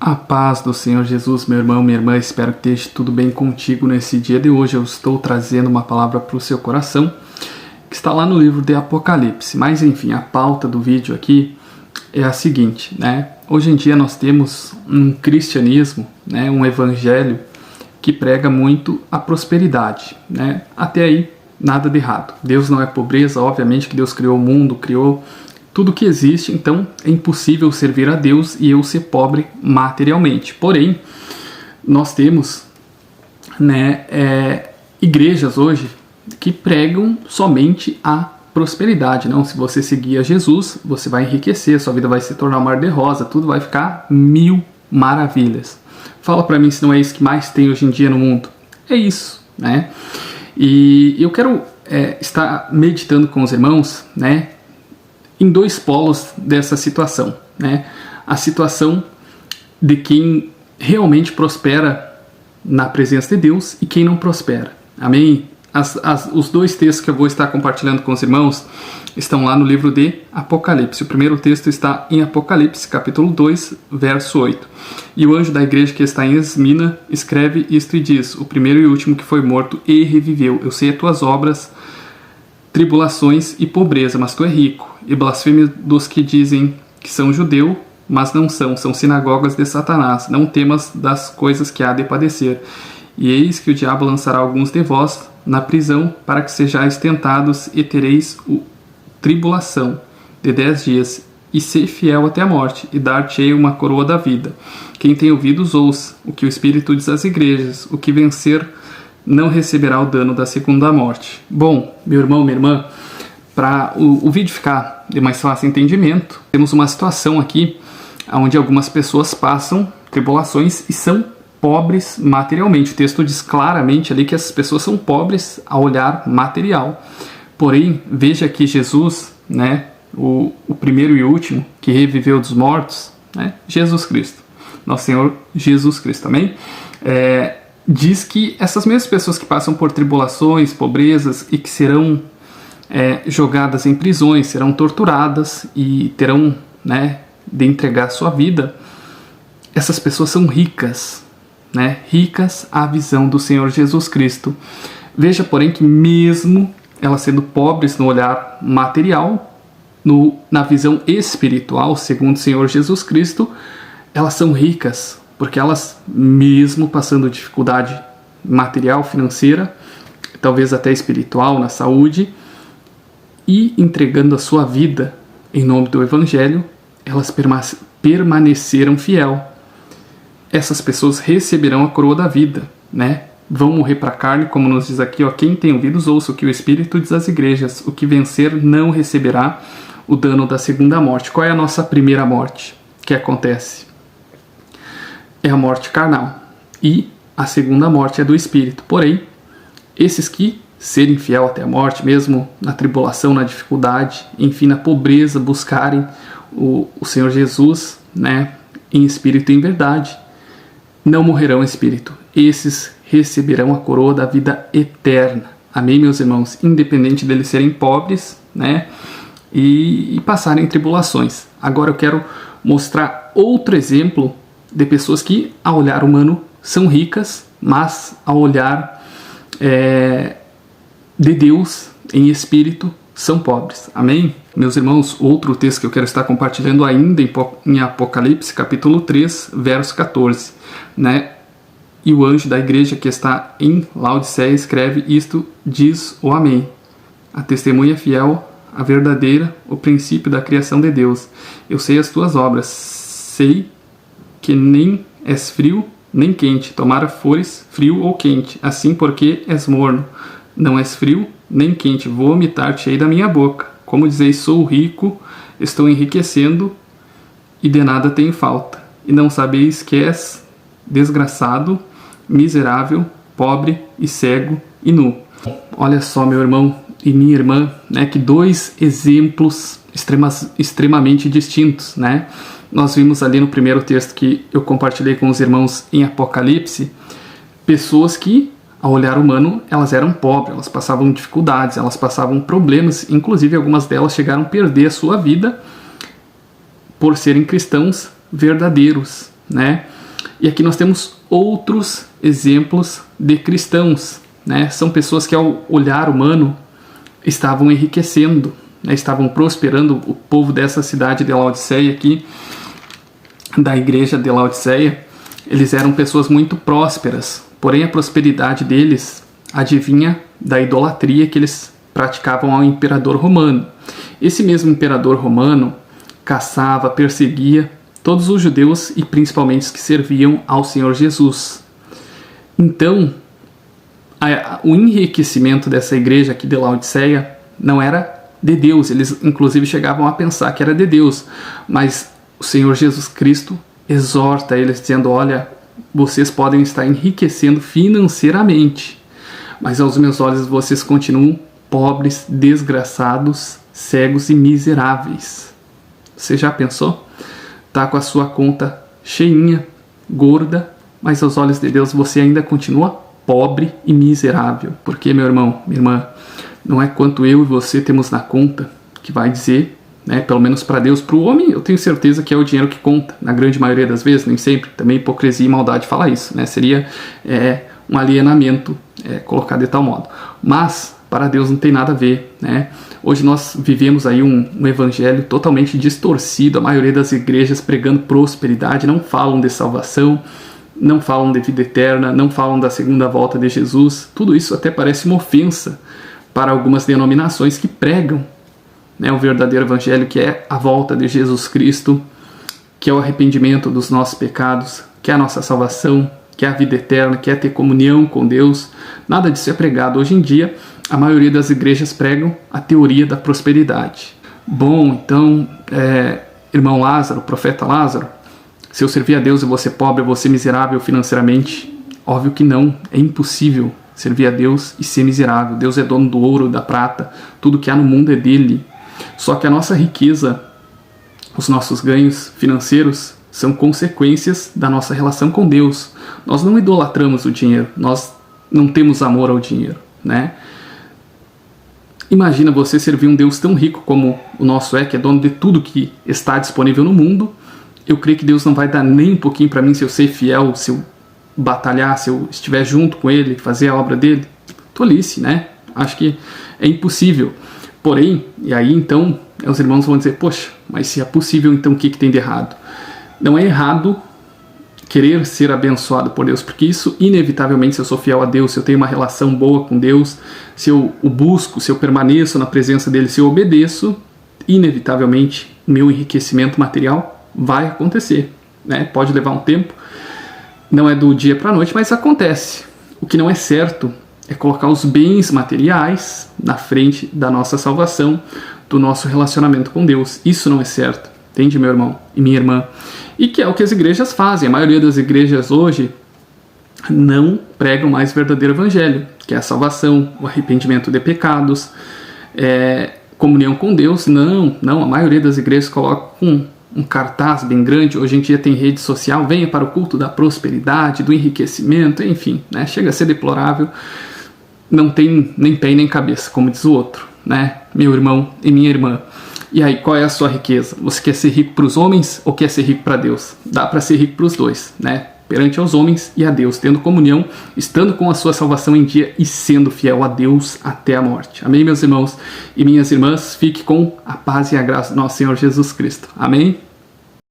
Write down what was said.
A paz do Senhor Jesus, meu irmão, minha irmã, espero que esteja tudo bem contigo nesse dia de hoje. Eu estou trazendo uma palavra para o seu coração, que está lá no livro de Apocalipse. Mas enfim, a pauta do vídeo aqui é a seguinte, né? Hoje em dia nós temos um cristianismo, né, um evangelho que prega muito a prosperidade, né? Até aí, nada de errado. Deus não é pobreza, obviamente que Deus criou o mundo, criou tudo que existe, então é impossível servir a Deus e eu ser pobre materialmente. Porém, nós temos, igrejas hoje que pregam somente a prosperidade. Não, se você seguir a Jesus, você vai enriquecer, sua vida vai se tornar um mar de rosa, tudo vai ficar mil maravilhas. Fala pra mim se não é isso que mais tem hoje em dia no mundo. É isso, né? E eu quero estar meditando com os irmãos, né, em dois polos dessa situação, né? A situação de quem realmente prospera na presença de Deus e quem não prospera. Amém? Os dois textos que eu vou estar compartilhando com os irmãos estão lá no livro de Apocalipse. O primeiro texto está em Apocalipse, capítulo 2, verso 8. E o anjo da igreja que está em Esmina escreve isto e diz: o primeiro e último que foi morto e reviveu. Eu sei as tuas obras, tribulações e pobreza, mas tu é rico, e blasfêmia dos que dizem que são judeu, mas não são sinagogas de Satanás. Não temas das coisas que há de padecer. E eis que o diabo lançará alguns de vós na prisão, para que sejais tentados, e tereis tribulação de 10 dias, e ser fiel até a morte, e dar-te-ei uma coroa da vida. Quem tem ouvidos, ouça o que o Espírito diz às igrejas: o que vencer não receberá o dano da segunda morte. Bom, meu irmão, minha irmã, para o vídeo ficar de mais fácil entendimento, temos uma situação aqui onde algumas pessoas passam tribulações e são pobres materialmente. O texto diz claramente ali que essas pessoas são pobres a olhar material. Porém, veja que Jesus, né, o primeiro e último que reviveu dos mortos, né, Jesus Cristo, nosso Senhor Jesus Cristo, amém? Diz que essas mesmas pessoas que passam por tribulações, pobrezas e que serão jogadas em prisões, serão torturadas e terão, né, de entregar sua vida, essas pessoas são ricas, né, ricas à visão do Senhor Jesus Cristo. Veja, porém, que mesmo elas sendo pobres no olhar material, na visão espiritual, segundo o Senhor Jesus Cristo, elas são ricas, porque elas, mesmo passando dificuldade material, financeira, talvez até espiritual, na saúde, e entregando a sua vida em nome do Evangelho, elas permaneceram fiel. Essas pessoas receberão a coroa da vida, né? Vão morrer para a carne, como nos diz aqui, ó, quem tem ouvidos ouça o que o Espírito diz às igrejas: o que vencer não receberá o dano da segunda morte. Qual é a nossa primeira morte que acontece? É a morte carnal, e a segunda morte é do Espírito. Porém, esses que serem fiel até a morte, mesmo na tribulação, na dificuldade, enfim, na pobreza, buscarem o Senhor Jesus, né, em espírito e em verdade, não morrerão em espírito. Esses receberão a coroa da vida eterna. Amém, meus irmãos? Independente deles serem pobres, né, e passarem tribulações. Agora eu quero mostrar outro exemplo de pessoas que, ao olhar humano, são ricas, mas ao olhar de Deus em espírito são pobres. Amém? Meus irmãos, outro texto que eu quero estar compartilhando ainda em Apocalipse, capítulo 3, verso 14, né? E o anjo da igreja que está em Laodiceia escreve isto, diz o Amém. A testemunha fiel, a verdadeira, o princípio da criação de Deus. Eu sei as tuas obras, sei que nem és frio nem quente, tomara fores frio ou quente, assim porque és morno, não és frio nem quente, vou vomitar-te-ei da minha boca. Como dizeis, sou rico, estou enriquecendo e de nada tenho falta. E não sabeis que és desgraçado, miserável, pobre e cego e nu. Olha só, meu irmão e minha irmã, né, que dois exemplos extremamente distintos, né? Nós vimos ali no primeiro texto que eu compartilhei com os irmãos em Apocalipse, pessoas que, ao olhar humano, elas eram pobres, elas passavam dificuldades, elas passavam problemas, inclusive algumas delas chegaram a perder a sua vida por serem cristãos verdadeiros, né? E aqui nós temos outros exemplos de cristãos, né? São pessoas que, ao olhar humano, estavam enriquecendo, né? Estavam prosperando. O povo dessa cidade de Laodiceia aqui, da igreja de Laodiceia, eles eram pessoas muito prósperas, porém a prosperidade deles adivinha da idolatria que eles praticavam ao imperador romano. Esse mesmo imperador romano caçava, perseguia todos os judeus e principalmente os que serviam ao Senhor Jesus. Então, o enriquecimento dessa igreja aqui de Laodiceia não era de Deus. Eles inclusive chegavam a pensar que era de Deus, mas o Senhor Jesus Cristo exorta eles dizendo: olha, vocês podem estar enriquecendo financeiramente, mas aos meus olhos vocês continuam pobres, desgraçados, cegos e miseráveis. Você já pensou? Tá com a sua conta cheinha, gorda, mas aos olhos de Deus você ainda continua pobre e miserável. Porque, meu irmão, minha irmã, não é quanto eu e você temos na conta que vai dizer, né, pelo menos para Deus. Para o homem, eu tenho certeza que é o dinheiro que conta, na grande maioria das vezes, nem sempre. Também hipocrisia e maldade falar isso, né? Seria um alienamento colocar de tal modo. Mas para Deus não tem nada a ver, né? Hoje nós vivemos aí um evangelho totalmente distorcido. A maioria das igrejas pregando prosperidade, não falam de salvação, não falam de vida eterna, não falam da segunda volta de Jesus. Tudo isso até parece uma ofensa para algumas denominações que pregam, né, o verdadeiro evangelho, que é a volta de Jesus Cristo, que é o arrependimento dos nossos pecados, que é a nossa salvação, que é a vida eterna, que é ter comunhão com Deus. Nada disso é pregado. Hoje em dia, a maioria das igrejas pregam a teoria da prosperidade. Bom, então, irmão Lázaro, profeta Lázaro, se eu servir a Deus e você pobre, você miserável financeiramente? Óbvio que não, é impossível servir a Deus e ser miserável. Deus é dono do ouro, da prata, tudo que há no mundo é dele. Só que a nossa riqueza, os nossos ganhos financeiros são consequências da nossa relação com Deus. Nós não idolatramos o dinheiro, nós não temos amor ao dinheiro, né? Imagina você servir um Deus tão rico como o nosso que é dono de tudo que está disponível no mundo. Eu creio que Deus não vai dar nem um pouquinho para mim se eu ser fiel, se eu batalhar, se eu estiver junto com Ele, fazer a obra dele. Tolice, né? Acho que é impossível. Porém, e aí então, os irmãos vão dizer: poxa, mas se é possível, então o que tem de errado? Não é errado querer ser abençoado por Deus, porque isso, inevitavelmente, se eu sou fiel a Deus, se eu tenho uma relação boa com Deus, se eu o busco, se eu permaneço na presença dele, se eu obedeço, inevitavelmente, meu enriquecimento material vai acontecer, né? Pode levar um tempo, não é do dia para a noite, mas acontece. O que não é certo é colocar os bens materiais na frente da nossa salvação, do nosso relacionamento com Deus. Isso não é certo, entende, meu irmão e minha irmã? E que é o que as igrejas fazem. A maioria das igrejas hoje não pregam mais o verdadeiro evangelho, que é a salvação, o arrependimento de pecados, comunhão com Deus. Não, a maioria das igrejas coloca um cartaz bem grande. Hoje em dia tem rede social: venha para o culto da prosperidade, do enriquecimento, enfim, né? Chega a ser deplorável. Não tem nem pé nem cabeça, como diz o outro, né? Meu irmão e minha irmã. E aí, qual é a sua riqueza? Você quer ser rico para os homens ou quer ser rico para Deus? Dá para ser rico para os dois, né? Perante aos homens e a Deus, tendo comunhão, estando com a sua salvação em dia e sendo fiel a Deus até a morte. Amém, meus irmãos e minhas irmãs? Fique com a paz e a graça do nosso Senhor Jesus Cristo. Amém?